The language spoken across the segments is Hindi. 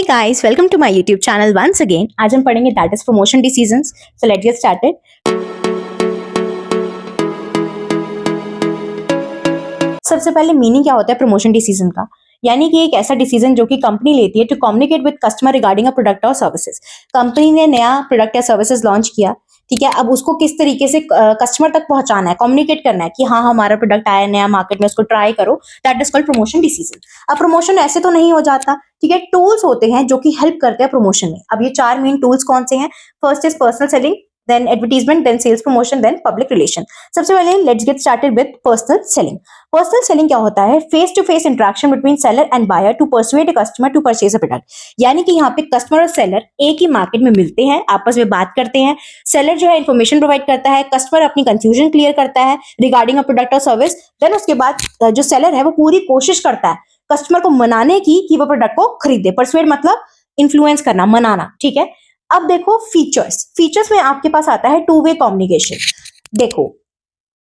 guys, welcome to my YouTube channel once again. आज हम पढ़ेंगे that is promotion decisions. So let's get started. सबसे पहले मीनिंग क्या होता है प्रमोशन डिसीजन का? यानी कि एक ऐसा डिसीजन जो कि कंपनी लेती है to communicate with customer regarding a product और सर्विसेज। कंपनी ने नया प्रोडक्ट या सर्विसेज लॉन्च किया, ठीक है, अब उसको किस तरीके से कस्टमर तक पहुंचाना है, कम्युनिकेट करना है कि हाँ हमारा प्रोडक्ट आया नया मार्केट में, उसको ट्राई करो। That is called promotion decision. अब प्रमोशन ऐसे तो नहीं हो जाता, ठीक है, टूल्स होते हैं जो कि हेल्प करते हैं प्रमोशन में। अब ये 4 मेन टूल्स कौन से हैं? First is personal selling, then advertisement, then sales promotion, then public relation. सबसे पहले let's get started with personal selling. Personal selling क्या होता है? Face to face interaction between seller and buyer to persuade a customer to purchase a product. यानी कि यहाँ पे कस्टमर और सेलर एक ही मार्केट में मिलते हैं, आपस में बात करते हैं। सेलर जो है इन्फॉर्मेशन प्रोवाइड करता है, कस्टमर अपनी कंफ्यूजन क्लियर करता है रिगार्डिंग अ प्रोडक्ट और सर्विस। देन उसके बाद जो सेलर है वो पूरी कोशिश करता है कस्टमर को मनाने की कि वो प्रोडक्ट को खरीदे। परसुएड मतलब इन्फ्लुएंस करना, मनाना, ठीक है। अब देखो फीचर्स में आपके पास आता है टू वे कम्युनिकेशन। देखो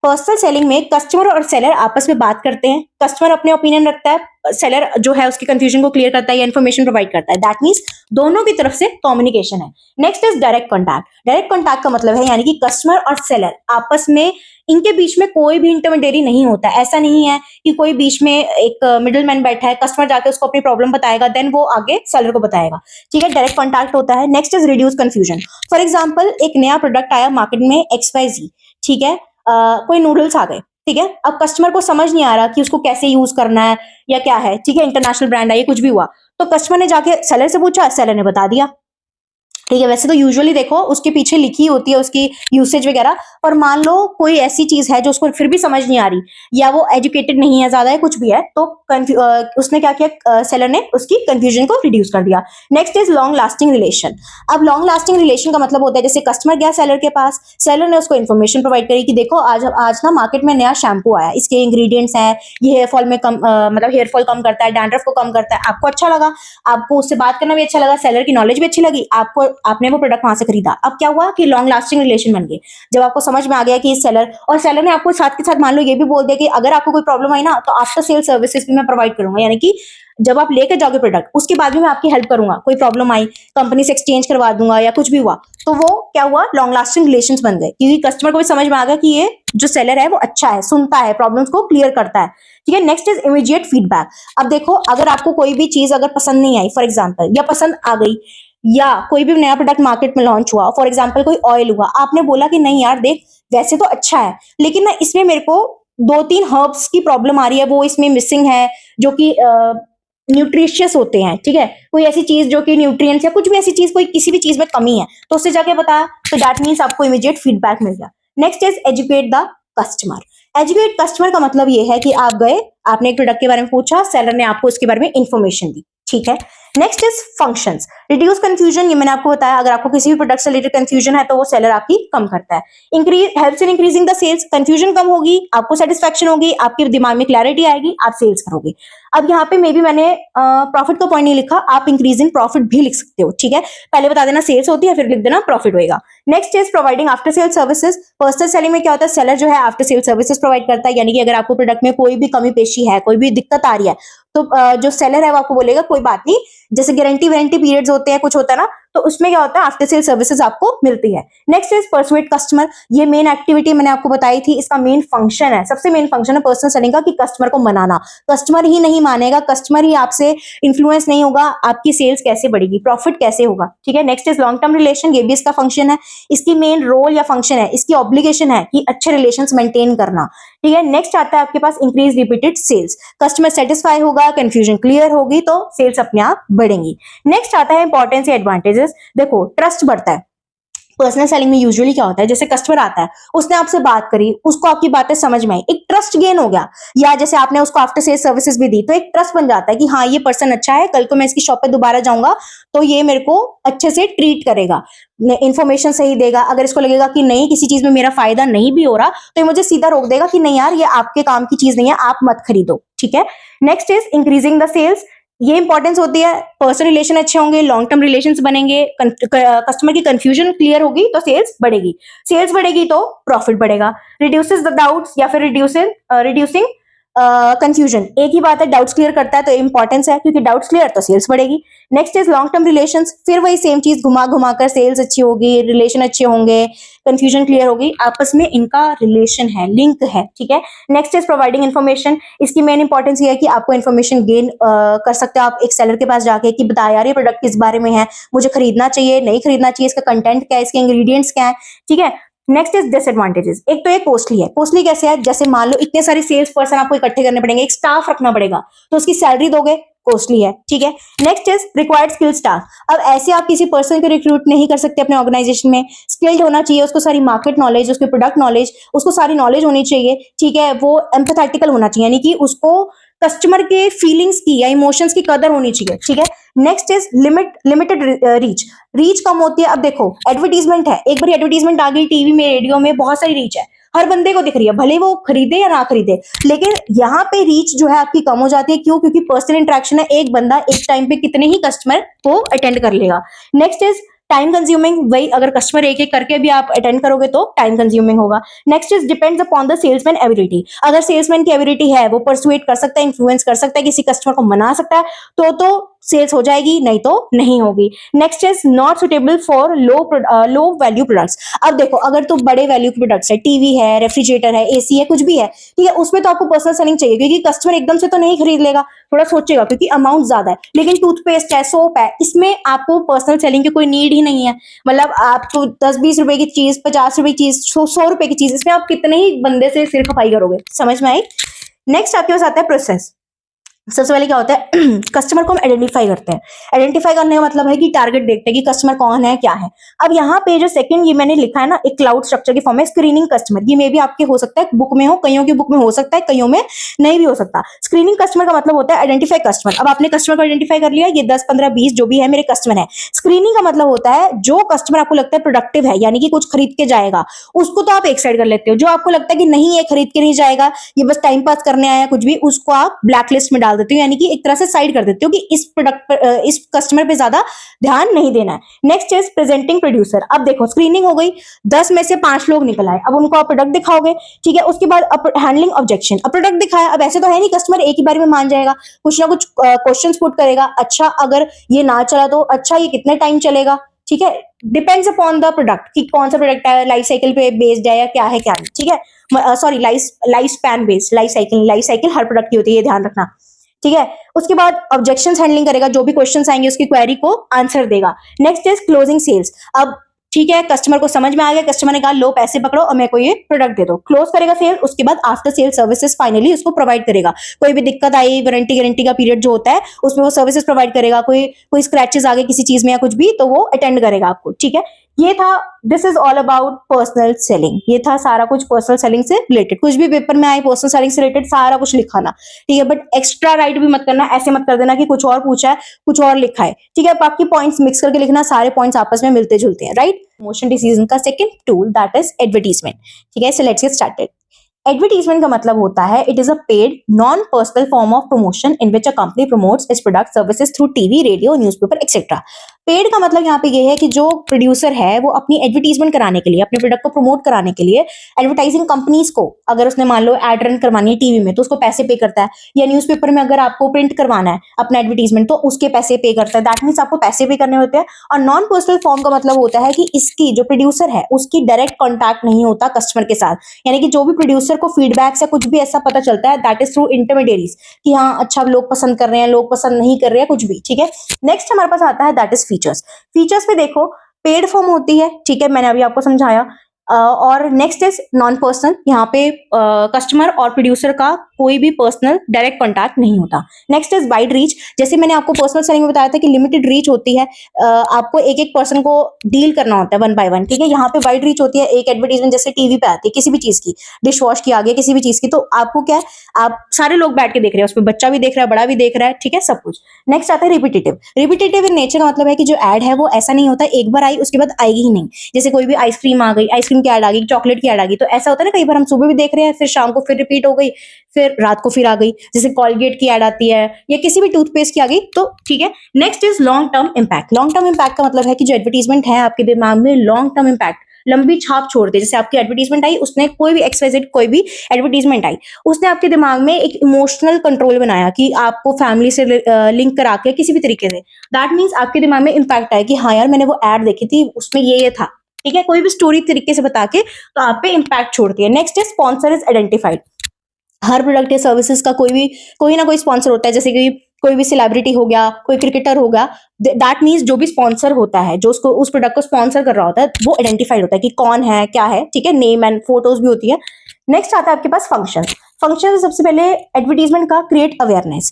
पर्सनल सेलिंग में कस्टमर और सेलर आपस में बात करते हैं, कस्टमर अपने ओपिनियन रखता है, सेलर जो है उसकी कंफ्यूजन को क्लियर करता है या इन्फॉर्मेशन प्रोवाइड करता है। दैट मींस दोनों की तरफ से कम्युनिकेशन है। Next is direct contact. Direct contact का मतलब है यानी कि कस्टमर और सेलर आपस में, इनके बीच में कोई भी इंटरमीडिएरी नहीं होता। ऐसा नहीं है कि कोई बीच में एक मिडिल मैन बैठा है, कस्टमर जाके उसको अपनी प्रॉब्लम बताएगा, देन वो आगे सेलर को बताएगा, ठीक है। डायरेक्ट कॉन्टैक्ट होता है। Next is reduce confusion. For example एक नया प्रोडक्ट आया मार्केट में XYZ, ठीक है, कोई नूडल्स आ गए, ठीक है। अब कस्टमर को समझ नहीं आ रहा कि उसको कैसे यूज करना है या क्या है, ठीक है, इंटरनेशनल ब्रांड है, ये कुछ भी हुआ तो कस्टमर ने जाके सेलर से पूछा, सेलर ने बता दिया, ठीक है। वैसे तो यूजुअली देखो उसके पीछे लिखी होती है उसकी यूसेज वगैरह, पर मान लो कोई ऐसी चीज है जो उसको फिर भी समझ नहीं आ रही या वो एजुकेटेड नहीं है ज्यादा है, कुछ भी है, तो उसने क्या किया, सेलर ने उसकी कंफ्यूजन को रिड्यूस कर दिया। Next is long lasting relation. अब लॉन्ग लास्टिंग रिलेशन का मतलब होता है जैसे कस्टमर गया सेलर के पास, सेलर ने उसको इन्फॉर्मेशन प्रोवाइड करी कि देखो आज ना मार्केट में नया शैम्पू आया, इसके इंग्रेडिएंट्स हैं, ये हेयर फॉल में कम मतलब हेयर फॉल कम करता है, डैंड्रफ को कम करता है। आपको अच्छा लगा, आपको उससे बात करना भी अच्छा लगा, सेलर की नॉलेज भी अच्छी लगी, आपने वो प्रोडक्ट वहां से खरीदा। अब क्या हुआ कि लॉन्ग लास्टिंग रिलेशन बन गए। जब आपको समझ में आ गया कि सेलर ने आपको साथ के साथ मान लो ये भी बोल दिया कि अगर आपको कोई प्रॉब्लम आई ना तो आफ्टर सेल सर्विसेज भी मैं प्रोवाइड करूंगा, यानी कि जब आप लेकर जाओगे प्रोडक्ट उसके बाद भी मैं आपकी हेल्प करूंगा। कोई प्रॉब्लम आई कंपनी से एक्सचेंज करवा दूंगा या कुछ भी हुआ, तो वो क्या हुआ, लॉन्ग लास्टिंग रिलेशंस बन गए, क्योंकि कस्टमर को भी समझ में आ गया कि ये जो सेलर है वो अच्छा है, सुनता है, प्रॉब्लम्स को क्लियर करता है, ठीक है। Next is immediate feedback. अब देखो अगर आपको कोई भी चीज अगर पसंद नहीं आई फॉर एग्जाम्पल, या पसंद आ गई, या कोई भी नया प्रोडक्ट मार्केट में लॉन्च हुआ, फॉर एग्जाम्पल कोई ऑयल हुआ, आपने बोला कि नहीं यार देख वैसे तो अच्छा है लेकिन ना इसमें मेरे को 2-3 हर्ब्स की प्रॉब्लम आ रही है, वो इसमें मिसिंग है जो कि न्यूट्रिशियस होते हैं, ठीक है, कोई ऐसी चीज जो कि न्यूट्रिएंट्स या कुछ भी ऐसी चीज, कोई किसी भी चीज में कमी है तो उससे जाके बताया, तो दैट मीन्स आपको इमीडिएट फीडबैक मिल गया। Next is educate the customer. Educate customer का मतलब ये है कि आप गए, आपने एक प्रोडक्ट के बारे में पूछा, सेलर ने आपको उसके बारे में इंफॉर्मेशन दी, ठीक है। Next is functions. Reduce confusion, ये मैंने आपको बताया, अगर आपको किसी भी प्रोडक्ट से रिलेटेड कंफ्यूजन है तो वो सेलर आपकी कम करता है। Increase helps in increasing the sales. Confusion कम होगी, आपको सेटिस्फैक्शन होगी, आपके दिमाग में क्लैरिटी आएगी, आप सेल्स करोगे। अब यहाँ पे मे बी मैंने प्रॉफिट का पॉइंट नहीं लिखा, आप इंक्रीजिंग प्रॉफिट भी लिख सकते हो, ठीक है। पहले बता देना सेल्स होती है, फिर लिख देना प्रॉफिट होएगा। Next is providing after sale services. Personal selling में क्या होता है, सेलर जो है आफ्टर सेल सर्विसेज प्रोवाइड करता है, यानी कि अगर आपको प्रोडक्ट में कोई भी कमी पेशी है, कोई भी दिक्कत आ रही है, तो जो सेलर है वो आपको बोलेगा कोई बात नहीं, जैसे गारंटी वारंटी पीरियड्स होते हैं, कुछ होता है ना, तो उसमें क्या होता है आफ्टर सेल सर्विसेज आपको मिलती है। Next is persuade customer. ये मेन एक्टिविटी मैंने आपको बताई थी, इसका मेन फंक्शन है, सबसे मेन फंक्शन है पर्सनल सेलिंग का कि कस्टमर को मनाना। कस्टमर ही नहीं मानेगा, कस्टमर ही आपसे इन्फ्लुएंस नहीं होगा, आपकी सेल्स कैसे बढ़ेगी, प्रॉफिट कैसे होगा, ठीक है। Next is long term relation. ये भी इसका फंक्शन है, इसकी मेन रोल या फंक्शन है, इसकी ऑब्लिगेशन है कि अच्छे रिलेशंस मेंटेन करना, ठीक है। नेक्स्ट आता है आपके पास increase repeated sales. Customer satisfy होगा, कंफ्यूजन क्लियर होगी तो सेल्स अपने आप बढ़ेंगी। नेक्स्ट आता है इंपॉर्टेंस या एडवांटेजेस। देखो ट्रस्ट बढ़ता है। पर्सनल सेलिंग में यूजुअली क्या होता है, जैसे कस्टमर आता है, उसने आपसे बात करी, उसको आपकी बातें समझ में आई, एक ट्रस्ट गेन हो गया, या जैसे आपने उसको आफ्टर सेल सर्विसेज भी दी तो एक ट्रस्ट बन जाता है कि हाँ ये पर्सन अच्छा है, कल को मैं इसकी शॉप पे दोबारा जाऊंगा तो ये मेरे को अच्छे से ट्रीट करेगा, इन्फॉर्मेशन सही देगा। अगर इसको लगेगा कि नहीं किसी चीज में मेरा फायदा नहीं भी हो रहा तो ये मुझे सीधा रोक देगा कि नहीं यार ये आपके काम की चीज नहीं है, आप मत खरीदो, ठीक है। Next is increasing the sales. ये इंपॉर्टेंस होती है, पर्सनल रिलेशन अच्छे होंगे, लॉन्ग टर्म रिलेशंस बनेंगे, कस्टमर की कंफ्यूजन क्लियर होगी तो सेल्स बढ़ेगी तो प्रॉफिट बढ़ेगा। रिड्यूसेस द डाउट्स या फिर रिड्यूसिंग कंफ्यूजन, एक ही बात है, डाउट्स क्लियर करता है तो इंपॉर्टेंस है, क्योंकि डाउट्स क्लियर तो सेल्स बढ़ेगी। Next is long term relations, फिर वही सेम चीज घुमा घुमा कर सेल्स अच्छी होगी, रिलेशन अच्छे होंगे, कंफ्यूजन क्लियर होगी, आपस में इनका रिलेशन है, लिंक है, ठीक है। नेक्स्ट इज प्रोवाइडिंग इन्फॉर्मेशन, इसकी मेन इंपॉर्टेंस ये है कि आपको इन्फॉर्मेशन गेन कर सकते हो आप एक सेलर के पास जाके कि बता यार ये प्रोडक्ट किस बारे में है, मुझे खरीदना चाहिए नहीं खरीदना चाहिए, इसका कंटेंट क्या है, इसके इंग्रेडिएंट्स क्या है, ठीक है। नेक्स्ट इज डिसएडवांटेजेस, एक तो ये कॉस्टली है। कॉस्टली कैसे है, जैसे मान लो इतने सारे सेल्स पर्सन आपको इकट्ठे करने पड़ेंगे, एक स्टाफ रखना पड़ेगा, तो उसकी सैलरी दोगे, कॉस्टली है, ठीक है। Next is required skill staff, अब ऐसे आप किसी पर्सन को रिक्रूट नहीं कर सकते अपने ऑर्गेनाइजेशन में, स्किल्ड होना चाहिए, उसको सारी मार्केट नॉलेज, उसके प्रोडक्ट नॉलेज, उसको सारी नॉलेज होनी चाहिए, ठीक है। वो एम्पैथेटिकल होना चाहिए, यानी कि उसको कस्टमर के फीलिंग्स की या इमोशंस की कदर होनी चाहिए, ठीक है। Next is limited reach, reach कम होती है। अब देखो एडवर्टीजमेंट है, एक बार एडवर्टीजमेंट आ गई टीवी में, रेडियो में, बहुत सारी रीच है, हर बंदे को दिख रही है, भले वो खरीदे या ना खरीदे, लेकिन यहाँ पे रीच जो है आपकी कम हो जाती है। क्यों? क्योंकि पर्सनल इंटरेक्शन है, एक बंदा एक टाइम पे कितने ही कस्टमर को अटेंड कर लेगा। नेक्स्ट इज टाइम कंज्यूमिंग, वही अगर कस्टमर एक एक करके भी आप अटेंड करोगे तो टाइम कंज्यूमिंग होगा। Next is depends upon the salesman ability, अगर सेल्समैन की एबिलिटी है, वो परसुएट कर सकता है, इन्फ्लुएंस कर सकता है, किसी कस्टमर को मना सकता है, तो सेल्स हो जाएगी, नहीं तो नहीं होगी। Next is not suitable for low value products, अब देखो अगर तो बड़े वैल्यू के प्रोडक्ट्स है, टीवी है, रेफ्रिजरेटर है, एसी है, कुछ भी है, ठीक है, उसमें तो आपको पर्सनल सेलिंग चाहिए, क्योंकि कस्टमर एकदम से तो नहीं खरीद लेगा, थोड़ा सोचेगा, क्योंकि अमाउंट ज्यादा है। लेकिन टूथपेस्ट है, सोप है, इसमें आपको पर्सनल सेलिंग की कोई नीड ही नहीं है, मतलब आपको 10-20 रुपए की चीज, 50 रुपए की चीज, 100 रुपए की चीज, इसमें आप कितने ही बंदे से सिर खपाई करोगे, समझ में आई। नेक्स्ट आपके पास आता है प्रोसेस। सबसे पहले क्या होता है कस्टमर को हम आइडेंटिफाई करते हैं, आइडेंटिफाई करने का मतलब है कि टारगेट देखते हैं कि कस्टमर कौन है, क्या है। अब यहाँ पे जो सेकंड ये मैंने लिखा है ना, एक क्लाउड स्ट्रक्चर की फॉर्म में, स्क्रीनिंग कस्टमर, ये मे भी आपके हो सकता है बुक में हो, कईयों की बुक में हो सकता है, कईयों में नहीं भी हो सकता। स्क्रीनिंग कस्टमर का मतलब होता है आइडेंटिफाई कस्टमर, अब आपने कस्टमर को आइडेंटिफाई कर लिया, ये 10-15-20 जो भी है मेरे कस्टमर है। स्क्रीनिंग का मतलब होता है जो कस्टमर आपको लगता है प्रोडक्टिव है, यानी कि कुछ खरीद के जाएगा, उसको तो आप एक साइड कर लेते हो। जो आपको लगता है कि नहीं ये खरीद के नहीं जाएगा, ये बस टाइम पास करने आया कुछ भी, उसको आप ब्लैक लिस्ट में डाल देते हो, यानी कि एक तरह से साइड कर देते हो कि इस प्रोडक्ट पर, इस कस्टमर पे ज्यादा ध्यान नहीं देना है। नेक्स्ट इज प्रेजेंटिंग प्रोड्यूसर, अब देखो स्क्रीनिंग हो गई, 10 में से 5 लोग निकल आए, अब उनको आप प्रोडक्ट दिखाओगे, ठीक है। उसके बाद हैंडलिंग ऑब्जेक्शन, अब प्रोडक्ट दिखाया, अब ऐसे तो है नहीं कस्टमर एक ही बार में मान जाएगा, कुछ ना कुछ क्वेश्चंस पुट करेगा, अच्छा अगर ये ना चला तो अच्छा ये कितने टाइम चलेगा, ठीक है। डिपेंड्स अपॉन द प्रोडक्ट कि कौन सा प्रोडक्ट है, लाइफ साइकिल पे बेस्ड है या क्या है क्या नहीं, ठीक है। Sorry, life span based, life cycle हर प्रोडक्ट की होती है, ये ध्यान रखना, ठीक है। उसके बाद ऑब्जेक्शंस हैंडलिंग करेगा, जो भी क्वेश्चंस आएंगे उसकी क्वेरी को आंसर देगा। नेक्स्ट इज क्लोजिंग सेल्स, अब ठीक है कस्टमर को समझ में आ गया, कस्टमर ने कहा लो पैसे पकड़ो और मेरे को ये प्रोडक्ट दे दो, क्लोज करेगा सेल। उसके बाद आफ्टर सेल सर्विसेज फाइनली उसको प्रोवाइड करेगा, कोई भी दिक्कत आई, वारंटी गारंटी का पीरियड जो होता है उसमें वो सर्विसेज प्रोवाइड करेगा, कोई स्क्रैचेस आ गए किसी चीज में या कुछ भी, तो वो अटेंड करेगा आपको, ठीक है। ये था, this is all about personal selling, ये था सारा कुछ पर्सनल सेलिंग से रिलेटेड। कुछ भी पेपर में आए पर्सनल सेलिंग से रिलेटेड सारा कुछ लिखा ना, ठीक है, बट एक्स्ट्रा राइट भी मत करना, ऐसे मत कर देना कि कुछ और पूछा है कुछ और लिखा है, ठीक है। बाकी पॉइंट्स मिक्स करके लिखना, सारे पॉइंट्स आपस में मिलते जुलते हैं, राइट। प्रमोशन डिसीजन का second tool that is advertisement, ठीक है। So let's get started. Advertisement का मतलब होता है it is a paid non personal form of promotion in which a company promotes it's product services through TV, radio, newspaper etcetera. Paid का मतलब यहाँ पे ये है कि जो प्रोड्यूसर है वो अपनी एडवर्टीजमेंट कराने के लिए, अपने प्रोडक्ट को प्रमोट कराने के लिए एडवर्टाइजिंग कंपनीज को, अगर उसने मान लो एड रन करवानी है टीवी में तो उसको पैसे पे करता है, या न्यूज़पेपर में अगर आपको प्रिंट करवाना है अपना एडवर्टीजमेंट तो उसके पैसे पे करता है, दैट मीन्स आपको पैसे पे करने होते हैं। और नॉन पर्सनल फॉर्म का मतलब होता है कि इसकी जो प्रोड्यूसर है उसकी डायरेक्ट कॉन्टैक्ट नहीं होता कस्टमर के साथ, यानी कि जो भी प्रोड्यूसर को फीडबैक से कुछ भी ऐसा पता चलता है दैट इज थ्रू इंटरमीडियरीज, कि हाँ अच्छा लोग पसंद कर रहे हैं, लोग पसंद नहीं कर रहे हैं, कुछ भी, ठीक है। नेक्स्ट हमारे पास आता है दैट इज फीचर्स। फीचर्स पे देखो पेड फॉर्म होती है, ठीक है, मैंने अभी आपको समझाया। और नेक्स्ट इज नॉन पर्सनल, यहाँ पे कस्टमर और प्रोड्यूसर का कोई भी पर्सनल डायरेक्ट कॉन्टैक्ट नहीं होता। नेक्स्ट इज वाइड रीच, जैसे मैंने आपको पर्सनल सेलिंग में बताया था कि लिमिटेड रीच होती है, आपको एक एक पर्सन को डील करना होता है 1 by 1, ठीक है। यहाँ पे वाइड रीच होती है, एक एडवर्टीजमेंट जैसे टीवी पे आती है किसी भी चीज की, डिश वॉश की आ गई, किसी भी चीज की, तो आपको क्या है, आप सारे लोग बैठ के देख रहे हैं, उसमें बच्चा भी देख रहा है, बड़ा भी देख रहा है, ठीक है, सब कुछ। नेक्स्ट आता है रिपीटेटिव। रिपीटेटिव इन नेचर का मतलब है कि जो एड है वो ऐसा नहीं होता एक बार आई उसके बाद आएगी ही नहीं, जैसे कोई भी आइसक्रीम आ गई, आइसक्रीम की एड आ गई, चॉकलेट की एड आ गई, तो ऐसा होता है ना, कई बार हम सुबह भी देख रहे हैं, फिर शाम को फिर रिपीट हो गई, फिर रात को फिर आ गई, जैसे कॉलगेट की एड आती है या किसी भी टूथपेस्ट की आ गई, तो ठीक है। Next is long term impact. Long term impact का मतलब है कि जो एडवर्टीजमेंट है आपके दिमाग में लॉन्ग टर्म इम्पैक्ट लंबी छाप छोड़ती है। जैसे आपकी एडवर्टीजमेंट आई, उसने कोई भी एक्सवाइजेड कोई भी एडवर्टीजमेंट आई, उसने आपके दिमाग में एक इमोशनल कंट्रोल बनाया कि आपको फैमिली से लिंक करा के किसी भी तरीके से, दैट मीन्स आपके दिमाग में इम्पैक्ट आया कि हाँ यार मैंने वो एड देखी थी, उसमें ये था, ठीक है, कोई भी स्टोरी तरीके से बता के तो आप पे इम्पैक्ट छोड़ती है। नेक्स्ट है sponsor is identified. Her product या सर्विसेज का कोई ना कोई स्पॉन्सर होता है, जैसे कि कोई भी सेलिब्रिटी हो गया, कोई क्रिकेटर हो गया, दैट मीन्स जो भी स्पॉन्सर होता है, जो उसको उस प्रोडक्ट को स्पॉन्सर कर रहा होता है, वो आइडेंटिफाइड होता है कि कौन है क्या है, ठीक है, नेम एंड फोटोज भी होती है। नेक्स्ट आता है आपके पास फंक्शन। फंक्शन सबसे पहले एडवर्टीजमेंट का क्रिएट अवेयरनेस।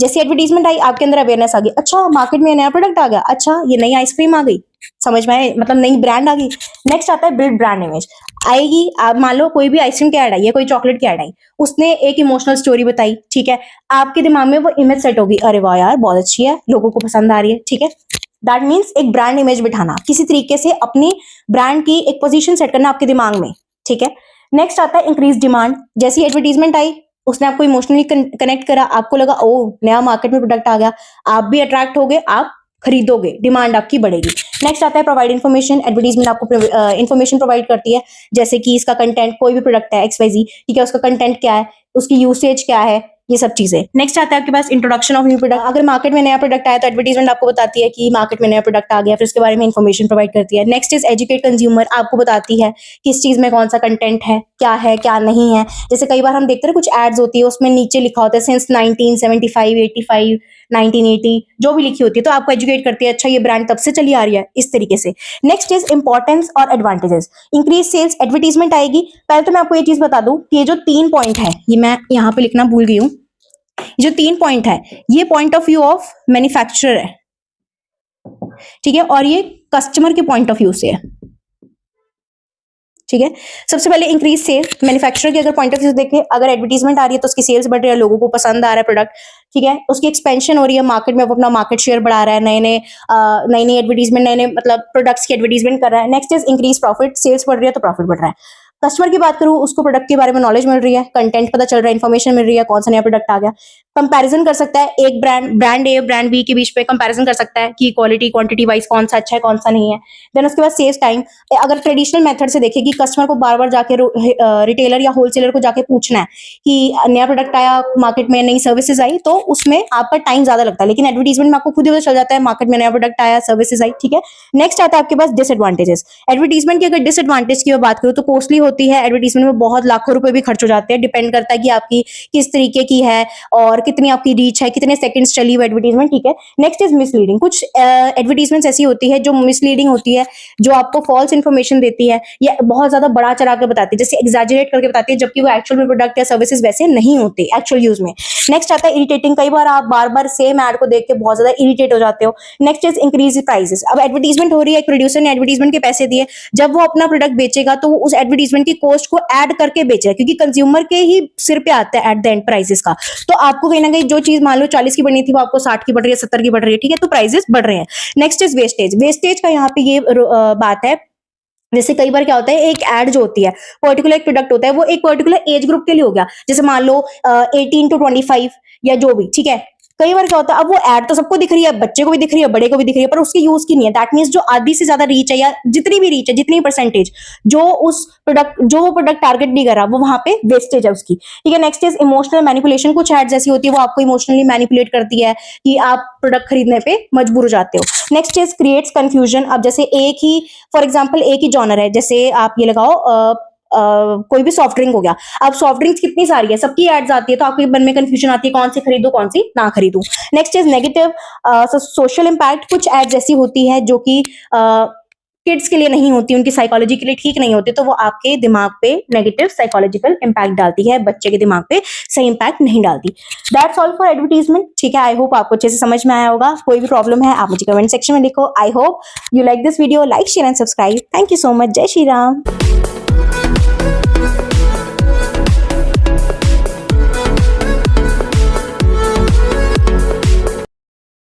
जैसे एडवर्टीजमेंट आई, आपके अंदर अवेयरनेस आ गई, अच्छा मार्केट में नया प्रोडक्ट आ गया, अच्छा ये नई आइसक्रीम आ गई, समझ में आए, मतलब नई ब्रांड आ गई। नेक्स्ट आता है बिल्ड ब्रांड इमेज। आएगी, आप मान लो कोई भी आइसक्रीम की ऐड आई है, कोई चॉकलेट की ऐड आई, उसने एक इमोशनल स्टोरी बताई, ठीक है, आपके दिमाग में वो इमेज सेट होगी, अरे वाह यार बहुत अच्छी है, लोगों को पसंद आ रही है, ठीक है, दैट मीन्स एक ब्रांड इमेज बिठाना, किसी तरीके से अपनी ब्रांड की एक पोजीशन सेट करना आपके दिमाग में, ठीक है। नेक्स्ट आता है इंक्रीज डिमांड। जैसी एडवर्टीजमेंट आई, उसने आपको इमोशनली कनेक्ट करा, आपको लगा ओ नया मार्केट में प्रोडक्ट आ गया, आप भी अट्रैक्ट हो गए, आप खरीदोगे, डिमांड आपकी बढ़ेगी। नेक्स्ट आता है प्रोवाइड इन्फॉर्मेशन। एडवर्टीजमेंट आपको इन्फॉर्मेशन प्रोवाइड करती है, जैसे कि इसका कंटेंट, कोई भी प्रोडक्ट है XYZ, ठीक है, उसका कंटेंट क्या है, उसकी यूसेज क्या है, ये सब चीजें। नेक्स्ट आता है आपके पास इंट्रोडक्शन ऑफ न्यू प्रोडक्ट। अगर मार्केट में नया प्रोडक्ट आया तो एडवर्टीजमेंट आपको बताती है कि मार्केट में नया प्रोडक्ट आ गया, फिर उसके बारे में इन्फॉर्मेशन प्रोवाइड करती है। नेक्स्ट इज एजुकेट कंज्यूमर, आपको बताती है किस चीज में कौन सा कंटेंट है क्या नहीं है। जैसे कई बार हम देखते हैं कुछ एड्स होती है, उसमें नीचे लिखा होता है सिंस 1975, 85, 1980, जो भी लिखी होती है, तो आपको एजुकेट करती है, अच्छा ये ब्रांड तब से चली आ रही है, इस तरीके से। नेक्स्ट इज इंपॉर्टेंस और एडवांटेजेस। Increase sales. एडवर्टीजमेंट आएगी, पहले तो मैं आपको ये चीज बता दूं कि ये जो 3 पॉइंट है, ये मैं यहाँ पे लिखना भूल गई हूँ, जो 3 पॉइंट है, ये point of view of manufacturer है, ठीक है, और ये कस्टमर के पॉइंट ऑफ व्यू से है, ठीक है। सबसे पहले इंक्रीज सेल। मैन्युफैक्चरर के अगर पॉइंट ऑफ व्यू देखें, अगर एडवर्टीजमेंट आ रही है तो उसकी सेल्स बढ़ रही है, लोगों को पसंद आ रहा है प्रोडक्ट, ठीक है, उसकी एक्सपेंशन हो रही है मार्केट में, वो अपना मार्केट शेयर बढ़ा रहा है, नई एडवर्टीजमेंट, नए मतलब प्रोडक्ट्स की एडवर्टीजमेंट कर रहा है। Next is increase profit. Sales बढ़ रही है तो प्रॉफिट बढ़ रहा है। कस्टमर की बात करूं, उसको प्रोडक्ट के बारे में नॉलेज मिल रही है, कंटेंट पता चल रहा है, इन्फॉर्मेशन मिल रही है, कौन सा नया प्रोडक्ट आ गया। कंपैरिजन कर सकता है, एक ब्रांड ए ब्रांड बी के बीच पे कंपैरिजन कर सकता है कि क्वालिटी क्वांटिटी वाइज कौन सा अच्छा है कौन सा नहीं है। देन उसके बाद सेव टाइम। अगर ट्रेडिशनल मेथड से देखें कि कस्टमर को बार बार जाके रिटेलर या होलसेलर को जाके पूछना है कि नया प्रोडक्ट आया मार्केट में, नई सर्विसेज आई, तो उसमें आपका टाइम ज्यादा लगता है, लेकिन एडवर्टीजमेंट में आपको खुद ही पता चल जाता है मार्केट में नया प्रोडक्ट आया, सर्विसेज आई, ठीक है। नेक्स्ट आता है आपके पास डिसएडवांटेजेस। एडवर्टीजमेंट की अगर डिसएडवांटेज की बात करूं तो कॉस्टली होती है, एडवर्टीजमेंट में बहुत लाखों रुपए भी खर्च हो जाते हैं, डिपेंड करता है कि आपकी किस तरीके की है और कितनी आपकी रीच है, कितने सेकंड्स चली हुई एडवर्टीजमेंट, ठीक है। Next is misleading. कुछ एडवर्टीजमेंट्स ऐसी होती है जो मिसलीडिंग होती है, जो आपको फॉल्स इन्फॉर्मेशन देती है या बहुत ज्यादा बढ़ा चढ़ा कर बताती है, जैसे एग्जैजरेट करके बताती है, जबकि वो एक्चुअल में प्रोडक्ट या सर्विसेज वैसे नहीं होते एक्चुअल यूज में। नेक्स्ट आता है इरिटेटिंग। कई बार आप बार बार सेम एड को देख के बहुत ज्यादा इरिटेट हो जाते हो। Next is increase prices. अब एडवर्टीजमेंट हो रही है, एक प्रोड्यूसर ने एडवर्टीजमेंट के पैसे दिए, जब वो अपना प्रोडक्ट बेचेगा तो वो उस एडवर्टीजमेंट की कॉस्ट को ऐड करके बेचेगा, क्योंकि कंज्यूमर के ही सिर पे आता है एट द एंड प्राइसेस का। तो आपको कहीं ना कहीं जो चीज मान लो 40 की बढ़नी थी, वो आपको 60 की बढ़ रही है, 70 की बढ़ रही है, ठीक है, तो प्राइसेस बढ़ रहे हैं। Next is wastage. वेस्टेज का यहाँ पे ये बात है, जैसे कई बार क्या होता है, एक एड जो होती है, पर्टिकुलर एक प्रोडक्ट होता है, वो एक पर्टिकुलर एज ग्रुप के लिए हो गया, जैसे मान लो 18 to 25 या जो भी, ठीक है। कई बार क्या होता है, अब वो एड तो सबको दिख रही है, बच्चे को भी दिख रही है, बड़े को भी दिख रही है, पर उसके यूज की नहीं है। दैट मीन्स जो आधी से ज्यादा रीच है या जितनी भी रीच है, जितनी परसेंटेज जो वो प्रोडक्ट टारगेट नहीं कर रहा, वो वहां पे वेस्टेज है उसकी, ठीक है। Next is emotional manipulation. कुछ एड्स ऐसी होती है वो आपको इमोशनली मैनिपुलेट करती है कि आप प्रोडक्ट खरीदने पे मजबूर हो जाते हो। Next is creates confusion. अब जैसे एक ही, फॉर एग्जाम्पल एक ही जॉनर है, जैसे आप ये लगाओ कोई भी सॉफ्ट ड्रिंक हो गया। अब सॉफ्ट ड्रिंक्स कितनी सारी है, सबकी एड्स आती है, तो आपके मन में कंफ्यूजन आती है कौन सी खरीदूं कौन सी ना खरीदूं। Next is negative social impact. कुछ एड्स ऐसी होती है जो कि किड्स के लिए नहीं होती, उनकी साइकोलॉजी के लिए ठीक नहीं होती, तो वो आपके दिमाग पे नेगेटिव साइकोलॉजिकल इंपैक्ट डालती है, बच्चे के दिमाग पे सही इंपैक्ट नहीं डालती। दैट्स ऑल फॉर एडवर्टीजमेंट, ठीक है। आई होप आपको अच्छे से समझ में आया होगा। कोई भी प्रॉब्लम है आप मुझे कमेंट सेक्शन में लिखो। I hope you like this video. Like share and subscribe. Thank you so much. जय श्री राम।